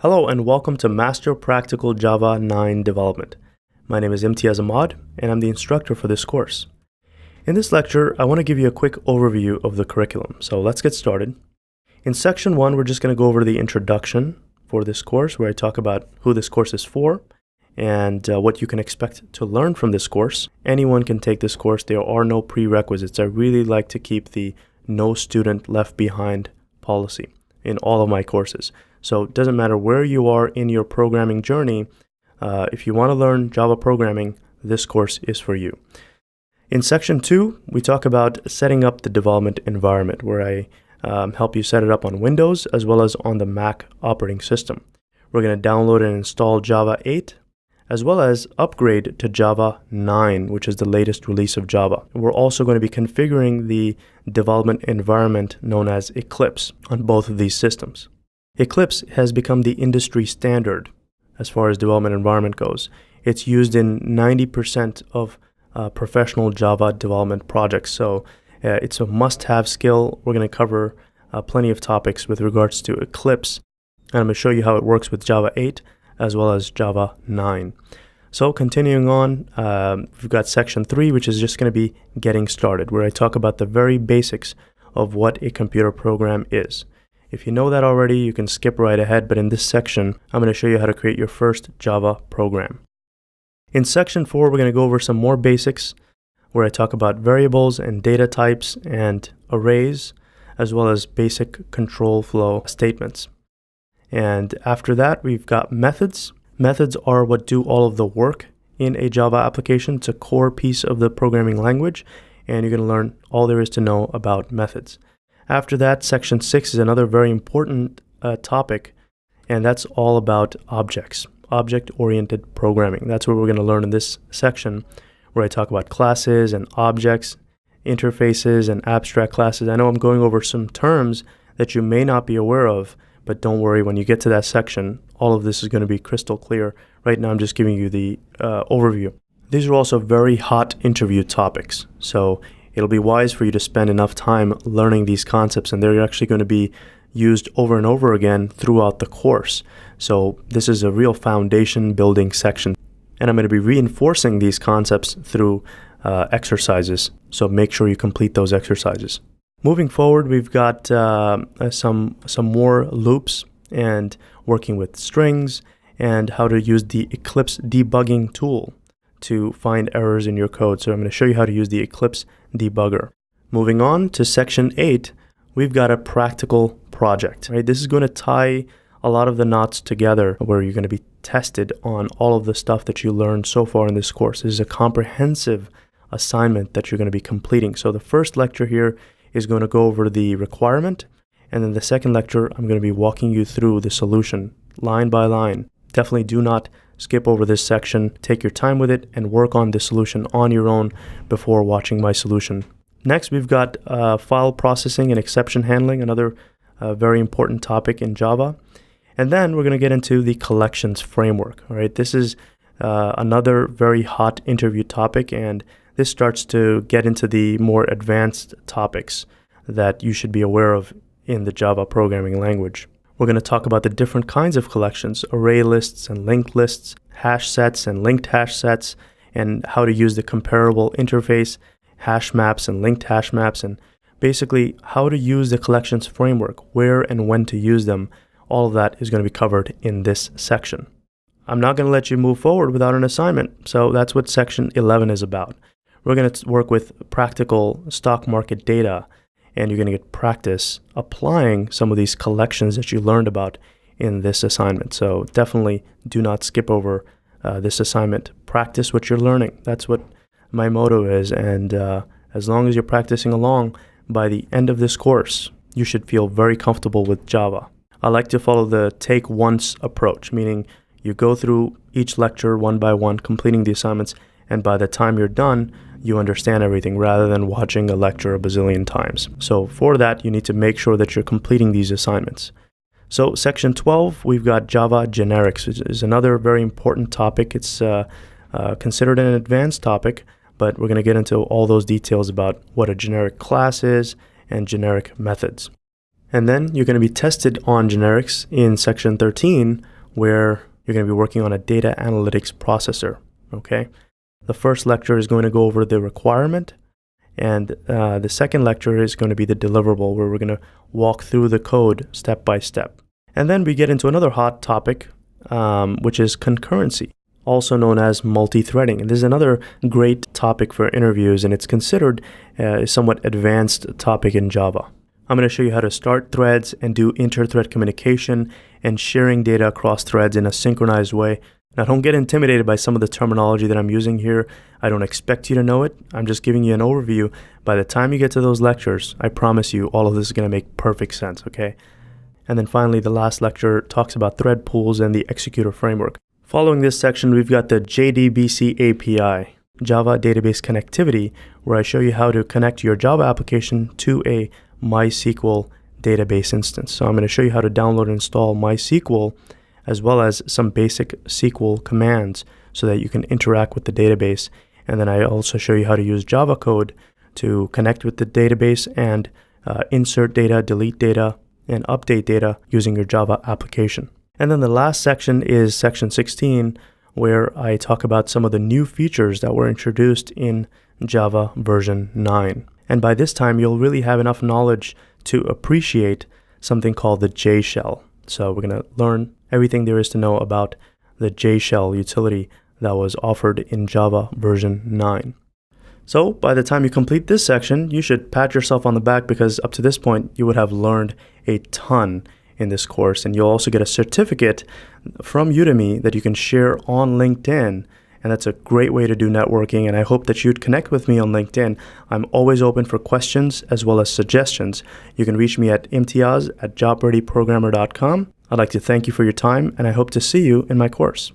Hello and welcome to Master Practical Java 9 Development. My name is Imtiaz Ahmad and I'm the instructor for this course. In this lecture, I want to give you a quick overview of the curriculum. So let's get started. In section 1, we're just going to go over the introduction for this course, where I talk about who this course is for and what you can expect to learn from this course. Anyone can take this course. There are no prerequisites. I really like to keep the no student left behind policy in all of my courses. So it doesn't matter where you are in your programming journey. If you want to learn Java programming, this course is for you. In section 2, we talk about setting up the development environment, where I help you set it up on Windows as well as on the Mac operating system. We're going to download and install Java 8, as well as upgrade to Java 9, which is the latest release of Java. We're also going to be configuring the development environment known as Eclipse on both of these systems. Eclipse has become the industry standard as far as development environment goes. It's used in 90% of professional Java development projects, so it's a must-have skill. We're going to cover plenty of topics with regards to Eclipse, and I'm going to show you how it works with Java 8 as well as Java 9. So continuing on, we've got section 3, which is just going to be getting started, where I talk about the very basics of what a computer program is. If you know that already, you can skip right ahead, but in this section, I'm going to show you how to create your first Java program. In section 4, we're going to go over some more basics, where I talk about variables and data types and arrays, as well as basic control flow statements. And after that, we've got methods. Methods are what do all of the work in a Java application. It's a core piece of the programming language, and you're going to learn all there is to know about methods. After that, section 6 is another very important topic, and that's all about objects, object-oriented programming. That's what we're going to learn in this section, where I talk about classes and objects, interfaces and abstract classes. I know I'm going over some terms that you may not be aware of, but don't worry, when you get to that section, all of this is going to be crystal clear. Right now, I'm just giving you the overview. These are also very hot interview topics, so it'll be wise for you to spend enough time learning these concepts, and they're actually going to be used over and over again throughout the course. So this is a real foundation building section, and I'm going to be reinforcing these concepts through exercises. So make sure you complete those exercises. Moving forward, we've got some more loops and working with strings and how to use the Eclipse debugging tool to find errors in your code. So I'm going to show you how to use the Eclipse debugger. Moving on to section 8, we've got a practical project. Right? This is going to tie a lot of the knots together, where you're going to be tested on all of the stuff that you learned so far in this course. This is a comprehensive assignment that you're going to be completing. So the first lecture here is going to go over the requirement, and then the second lecture, I'm going to be walking you through the solution line by line. Definitely do not skip over this section. Take your time with it and work on the solution on your own before watching my solution. Next, we've got file processing and exception handling, another very important topic in Java. And then we're going to get into the collections framework. All right, this is another very hot interview topic, and this starts to get into the more advanced topics that you should be aware of in the Java programming language. We're going to talk about the different kinds of collections, array lists and linked lists, hash sets and linked hash sets, and how to use the comparable interface, hash maps and linked hash maps, and basically how to use the collections framework, where and when to use them. All of that is going to be covered in this section. I'm not going to let you move forward without an assignment, so that's what section 11 is about. We're going to work with practical stock market data, and you're going to get practice applying some of these collections that you learned about in this assignment. So definitely do not skip over this assignment. Practice what you're learning. That's what my motto is, and as long as you're practicing along, by the end of this course, you should feel very comfortable with Java. I like to follow the take once approach, meaning you go through each lecture one by one, completing the assignments, and by the time you're done, you understand everything rather than watching a lecture a bazillion times. So for that, you need to make sure that you're completing these assignments. So section 12, we've got Java generics, which is another very important topic. It's considered an advanced topic, but we're going to get into all those details about what a generic class is and generic methods. And then you're going to be tested on generics in section 13, where you're going to be working on a data analytics processor, okay? The first lecture is going to go over the requirement, and the second lecture is going to be the deliverable, where we're going to walk through the code step by step. And then we get into another hot topic, which is concurrency, also known as multi-threading. And this is another great topic for interviews, and it's considered a somewhat advanced topic in Java. I'm going to show you how to start threads and do inter-thread communication and sharing data across threads in a synchronized way. Now, don't get intimidated by some of the terminology that I'm using here. I don't expect you to know it. I'm just giving you an overview. By the time you get to those lectures, I promise you all of this is going to make perfect sense, okay? And then finally, the last lecture talks about thread pools and the executor framework. Following this section, we've got the JDBC API, Java Database Connectivity, where I show you how to connect your Java application to a MySQL database instance. So I'm going to show you how to download and install MySQL, as well as some basic SQL commands so that you can interact with the database. And then I also show you how to use Java code to connect with the database and insert data, delete data, and update data using your Java application. And then the last section is section 16, where I talk about some of the new features that were introduced in Java version 9. And by this time, you'll really have enough knowledge to appreciate something called the JShell. So we're going to learn everything there is to know about the JShell utility that was offered in Java version 9. So by the time you complete this section, you should pat yourself on the back, because up to this point, you would have learned a ton in this course. And you'll also get a certificate from Udemy that you can share on LinkedIn. And that's a great way to do networking. And I hope that you'd connect with me on LinkedIn. I'm always open for questions as well as suggestions. You can reach me at imtiaz@jobreadyprogrammer.com. I'd like to thank you for your time, and I hope to see you in my course.